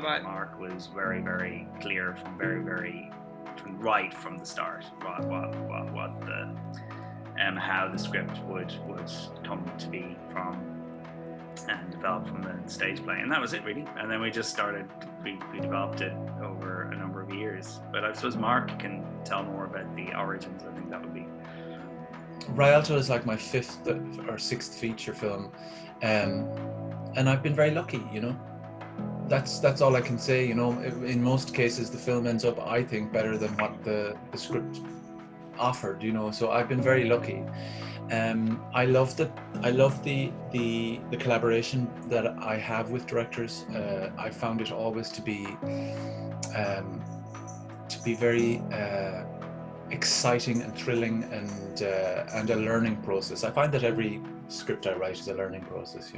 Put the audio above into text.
Mark was very, very clear from right from the start what the how the script would come to be from and develop from the stage play, and that was it really. And then we just started. We developed it over a number of years. But I suppose Mark can tell more about the origins. I think that would be. Rialto is like my fifth or sixth feature film, and I've been very lucky. That's all I can say. In most cases, the film ends up, I think, better than what the script offered. So I've been very lucky. I love the collaboration that I have with directors. I found it always to be very exciting and thrilling, and a learning process. I find that every script I write is a learning process.